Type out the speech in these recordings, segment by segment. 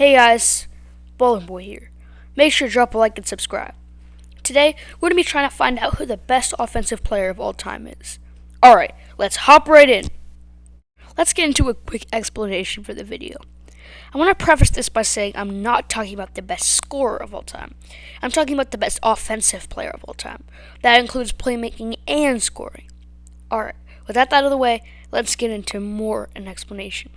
Hey guys, Bowling Boy here. Make sure to drop a like and subscribe. Today, we're going to be trying to find out who the best offensive player of all time is. Alright, let's hop right in. Let's get into a quick explanation for the video. I want to preface this by saying I'm not talking about the best scorer of all time. I'm talking about the best offensive player of all time. That includes playmaking and scoring. Alright, with that out of the way, let's get into more an explanation.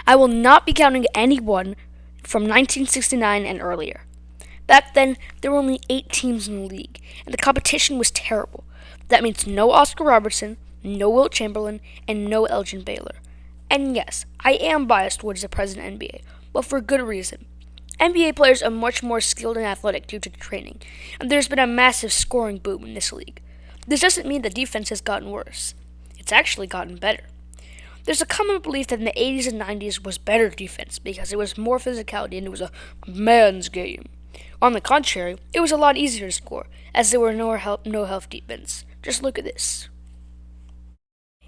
I will not be counting anyone from 1969 and earlier. Back then, there were only 8 teams in the league, and the competition was terrible. That means no Oscar Robertson, no Wilt Chamberlain, and no Elgin Baylor. And yes, I am biased towards the present NBA, but for good reason. NBA players are much more skilled and athletic due to training, and there's been a massive scoring boom in this league. This doesn't mean the defense has gotten worse. It's actually gotten better. There's a common belief that in the 80s and 90s was better defense because it was more physicality and it was a man's game. On the contrary, it was a lot easier to score as there were no help defense. Just look at this.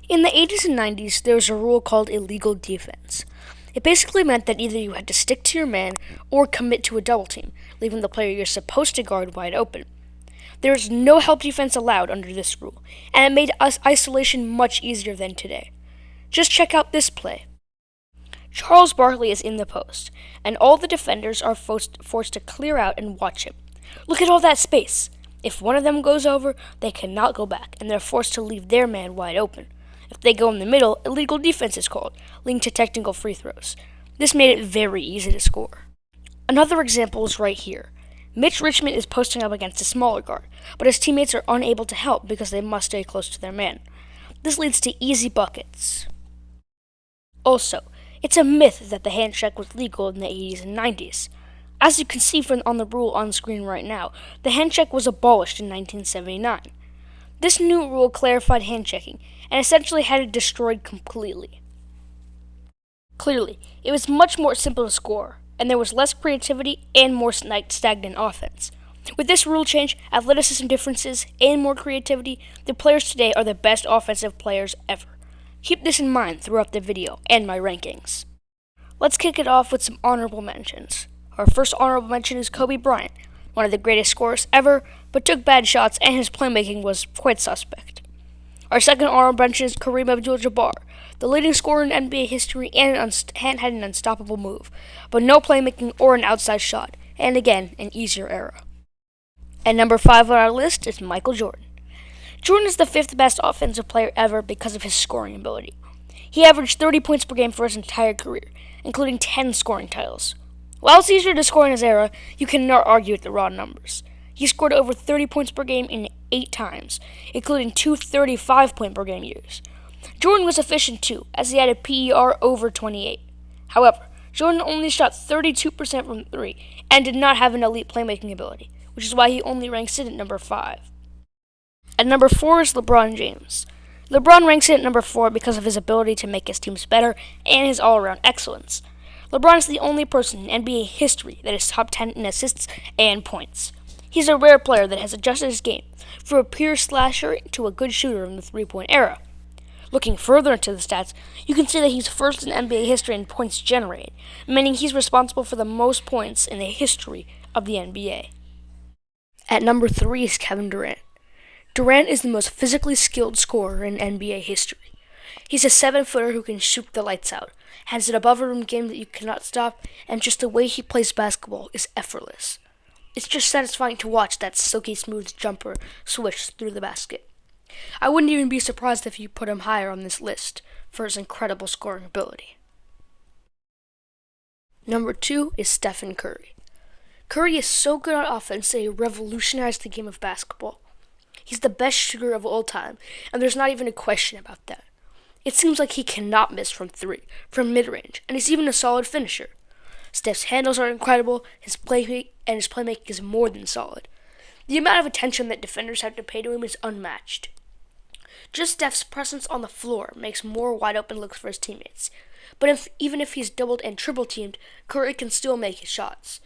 In the 80s and 90s, there was a rule called illegal defense. It basically meant that either you had to stick to your man or commit to a double team, leaving the player you're supposed to guard wide open. There is no help defense allowed under this rule, and it made isolation much easier than today. Just check out this play. Charles Barkley is in the post, and all the defenders are forced to clear out and watch him. Look at all that space. If one of them goes over, they cannot go back, and they're forced to leave their man wide open. If they go in the middle, illegal defense is called, leading to technical free throws. This made it very easy to score. Another example is right here. Mitch Richmond is posting up against a smaller guard, but his teammates are unable to help because they must stay close to their man. This leads to easy buckets. Also, it's a myth that the hand check was legal in the 80s and 90s. As you can see on the rule on screen right now, the hand check was abolished in 1979. This new rule clarified hand checking and essentially had it destroyed completely. Clearly, it was much more simple to score, and there was less creativity and more stagnant offense. With this rule change, athleticism differences, and more creativity, the players today are the best offensive players ever. Keep this in mind throughout the video and my rankings. Let's kick it off with some honorable mentions. Our first honorable mention is Kobe Bryant, one of the greatest scorers ever, but took bad shots and his playmaking was quite suspect. Our second honorable mention is Kareem Abdul-Jabbar, the leading scorer in NBA history and had an unstoppable move, but no playmaking or an outside shot, and again, an easier era. And number 5 on our list is Michael Jordan. Jordan is the 5th best offensive player ever because of his scoring ability. He averaged 30 points per game for his entire career, including 10 scoring titles. While it's easier to score in his era, you cannot argue with the raw numbers. He scored over 30 points per game in 8 times, including 2 35-point per game years. Jordan was efficient too, as he had a PER over 28. However, Jordan only shot 32% from 3 and did not have an elite playmaking ability, which is why he only ranks in at number 5. At number 4 is LeBron James. LeBron ranks in at number 4 because of his ability to make his teams better and his all-around excellence. LeBron is the only person in NBA history that is top 10 in assists and points. He's a rare player that has adjusted his game from a pure slasher to a good shooter in the three-point era. Looking further into the stats, you can see that he's first in NBA history in points generated, meaning he's responsible for the most points in the history of the NBA. At number 3 is Kevin Durant. Durant is the most physically skilled scorer in NBA history. He's a 7-footer who can shoot the lights out, has an above-rim game that you cannot stop, and just the way he plays basketball is effortless. It's just satisfying to watch that silky smooth jumper swish through the basket. I wouldn't even be surprised if you put him higher on this list for his incredible scoring ability. Number 2 is Stephen Curry. Curry is so good on offense that he revolutionized the game of basketball. He's the best shooter of all time, and there's not even a question about that. It seems like he cannot miss from 3, from mid-range, and he's even a solid finisher. Steph's handles are incredible, his playmaking is more than solid. The amount of attention that defenders have to pay to him is unmatched. Just Steph's presence on the floor makes more wide-open looks for his teammates. But even if he's doubled and triple-teamed, Curry can still make his shots.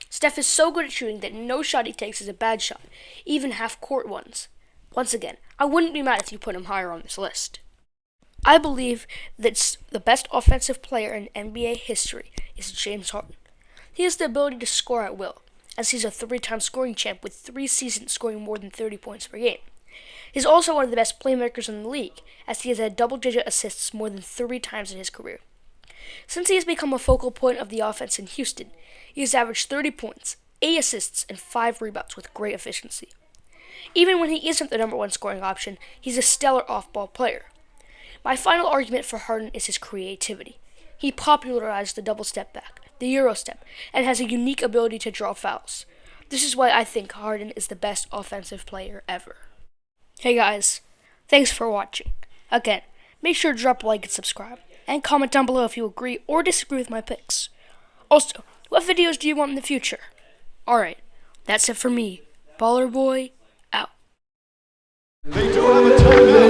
Steph is so good at shooting that no shot he takes is a bad shot, even half-court ones. Once again, I wouldn't be mad if you put him higher on this list. I believe that the best offensive player in NBA history is James Harden. He has the ability to score at will, as he's a 3-time scoring champ with 3 seasons scoring more than 30 points per game. He's also one of the best playmakers in the league, as he has had double-digit assists more than 3 times in his career. Since he has become a focal point of the offense in Houston, he has averaged 30 points, 8 assists, and 5 rebounds with great efficiency. Even when he isn't the number 1 scoring option, he's a stellar off-ball player. My final argument for Harden is his creativity. He popularized the double step back, the Euro step, and has a unique ability to draw fouls. This is why I think Harden is the best offensive player ever. Hey guys, thanks for watching. Again, make sure to drop a like and subscribe, and comment down below if you agree or disagree with my picks. Also, what videos do you want in the future? Alright, that's it for me. Baller Boy, out. They do have a timeout.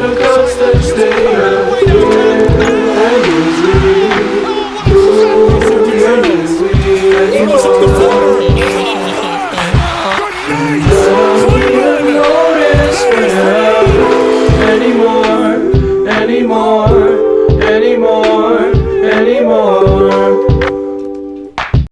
Anymore.